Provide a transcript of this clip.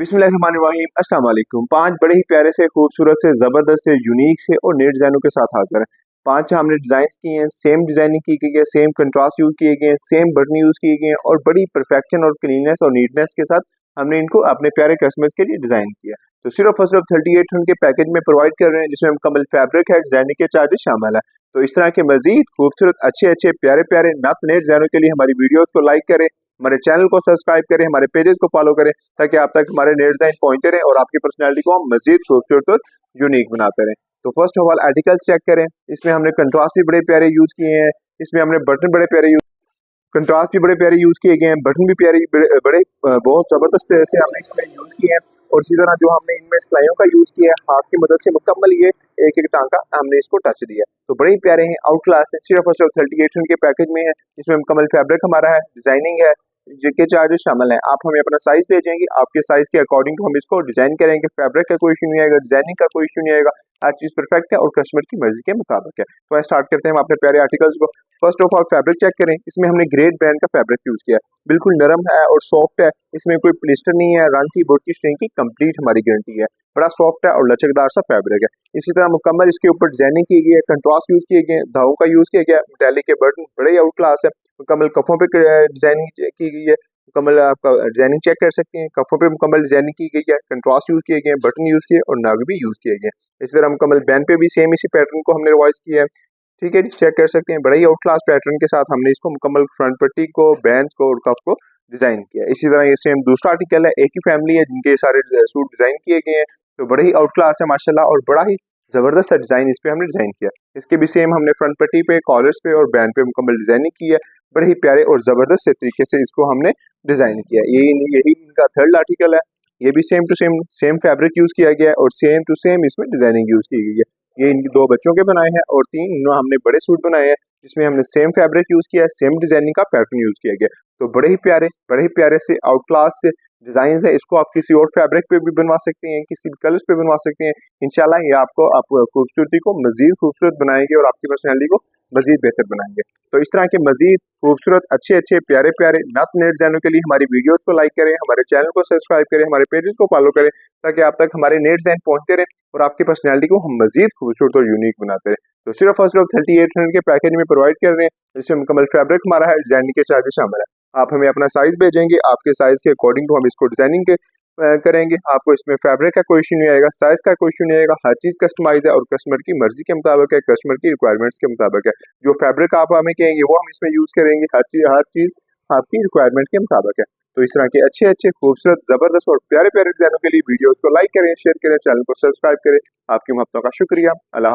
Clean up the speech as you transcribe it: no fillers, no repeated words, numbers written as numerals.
बिस्मिल्लाहिर्रहमानिर्रहीम अस्सलाम वालेकुम। 5 बड़े ही प्यारे से खूबसूरत से ज़बरदस्त से यूनिक से और नए डिज़ाइनों के साथ हाज़िर हैं। 5 हमने डिज़ाइंस किए हैं, सेम डिज़ाइनिंग की गई है, सेम कंट्रास्ट यूज़ किए गए हैं, सेम बटन यूज़ किए गए हैं और बड़ी परफेक्शन और क्लीननेस और नीटनेस के साथ हमने इनको अपने प्यारे कस्टमर्स के लिए डिज़ाइन किया। तो सिर्फ और सिर्फ 3800 के पैकेज में प्रोवाइड कर रहे हैं, जिसमें मुकम्मल फैब्रिक है, डिज़ाइनिंग के चार्जेस शामिल है। तो इस तरह के मजीद खूबसूरत अच्छे प्यारे प्यारे नए डिज़ाइनों के लिए हमारी वीडियोज़ को लाइक करें, हमारे चैनल को सब्सक्राइब करें, हमारे पेजेस को फॉलो करें, ताकि आप तक हमारे नए डिज़ाइन पहुंचते रहें और आपकी पर्सनैलिटी को हम मजीद खूबसूरत और यूनिक बनाते रहें। तो first of all articles check करें। इसमें हमने कंट्रास्ट भी बड़े प्यारे यूज़ किए हैं, इसमें हमने बटन बड़े प्यारे कंट्रास्ट भी बड़े प्यारे यूज़ किए गए हैं, बटन भी प्यारे बहुत ज़बरदस्त तरह से हमने इसमें यूज़ किए हैं। और इसी तरह जो हमने इनमें सिलाइयों का यूज़ किया है, हाथ की मदद से मुकम्मल ये एक एक टांका हमने इसको टच दिया है। तो बड़े ही प्यारे हैं, आउट क्लास है। सिर्फ और सिर्फ 3800 के पैकेज में है, इसमें मुकम्मल फैब्रिक हमारा है, डिजाइनिंग है, जिसके चार्जेस शामिल हैं। आप हमें अपना साइज भेजेंगे, आपके साइज के अकॉर्डिंग हम इसको डिजाइन करेंगे। फैब्रिक का कोई इशू नहीं आएगा, डिजाइनिंग का कोई इशू नहीं आएगा, हर चीज परफेक्ट है और कस्टमर की मर्जी के मुताबिक है। तो स्टार्ट करते हैं हम अपने प्यारे आर्टिकल्स को। First of all fabric check करें। इसमें हमने ग्रेट ब्रांड का फैब्रिक यूज किया, बिल्कुल नरम है और सॉफ्ट है। इसमें कोई प्लिस्टर नहीं है, रंग की बोर्ड की स्ट्रिंग की कंप्लीट हमारी गारंटी है। बड़ा सॉफ्ट है और लचकदार सा फैब्रिक है। इसी तरह मुकम्मल इसके ऊपर डिजाइनिंग की गई है, कंट्रास्ट यूज किए गए, धागों का यूज किया गया, मेटालिक के बटन बड़े आउट क्लास है। मुकम्मल कफों पे डिजाइनिंग की गई है, मुकम्मल आपका डिजाइनिंग चेक कर सकते हैं। कफों पे मुकम्मल डिजाइनिंग की गई है, कंट्रास्ट यूज किए गए, बटन यूज किए और नाग भी यूज किए गए। इसी तरह मुकम्मल बैन पे भी सेम इसी पैटर्न को हमने रिवाइज किया है। ठीक है, चेक कर सकते हैं। बड़ा ही आउट क्लास पैटर्न के साथ हमने इसको मुकम्मल फ्रंट पट्टी को, बैंड्स को और कफ को डिजाइन किया। इसी तरह ये सेम दूसरा आर्टिकल है, एक ही फैमिली है जिनके सारे सूट डिजाइन किए गए हैं। तो बड़े ही आउट क्लास है माशाल्लाह और बड़ा ही जबरदस्त सा डिजाइन इस पे हमने डिजाइन किया। इसके भी सेम हमने फ्रंट पट्टी पे, कॉलर्स पे और बैंड पे मुकम्मल डिजाइनिंग की है। बड़े ही प्यारे और जबरदस्त से तरीके से इसको हमने डिजाइन किया। यही इनका थर्ड आर्टिकल है। ये भी same to same fabric use किया गया है और सेम टू सेम इसमें डिजाइनिंग यूज की गई है। ये इनके 2 बच्चों के बनाए हैं और 3 हमने बड़े सूट बनाए हैं, जिसमें हमने सेम फैब्रिक यूज किया है, सेम डिजाइनिंग का पैटर्न यूज किया गया। तो बड़े ही प्यारे से आउट क्लास से डिजाइन है। इसको आप किसी और फैब्रिक पे भी बनवा सकते हैं, किसी भी कलर्स पे बनवा सकते हैं। इंशाल्लाह ये आपको खूबसूरती को मजीद खूबसूरत बनाएंगे और आपकी पर्सनैलिटी को मजीद बेहतर बनाएंगे। तो इस तरह के मजीद खूबसूरत अच्छे प्यारे नए डिजाइनों के लिए हमारी वीडियोस को लाइक करें, हमारे चैनल को सब्सक्राइब करें, हमारे पेजेस को फॉलो करें, ताकि आप तक हमारे नए डिजाइन पहुंचते रहें और आपकी पर्सनैलिटी को हम मजीद खूबसूरत और यूनिक बनाते रहें। तो सिर्फ और सिर्फ 3800 के पैकेज में प्रोवाइड कर रहे हैं, जिसमें मुकम्मल फैब्रिक हमारा है, डिजाइनिंग के चार्जेस शामिल है। आप हमें अपना साइज भेजेंगे, आपके साइज के अकॉर्डिंग तो हम इसको डिजाइनिंग के करेंगे। आपको इसमें फैब्रिक का कोई इशू नहीं आएगा, साइज का कोई इशू नहीं आएगा, हर चीज कस्टमाइज है और कस्टमर की मर्जी के मुताबिक है, कस्टमर की रिक्वायरमेंट्स के मुताबिक है। जो फैब्रिक आप हमें कहेंगे वो हम इसमें यूज करेंगे, हर चीज आपकी रिक्वायरमेंट के मुताबिक है। तो इस तरह के अच्छे खूबसूरत जबरदस्त और प्यारे डिजाइनों के लिए वीडियोस को लाइक करें, शेयर करें, चैनल को सब्सक्राइब करें। आपकी मोहब्बतों का शुक्रिया। अल्लाह।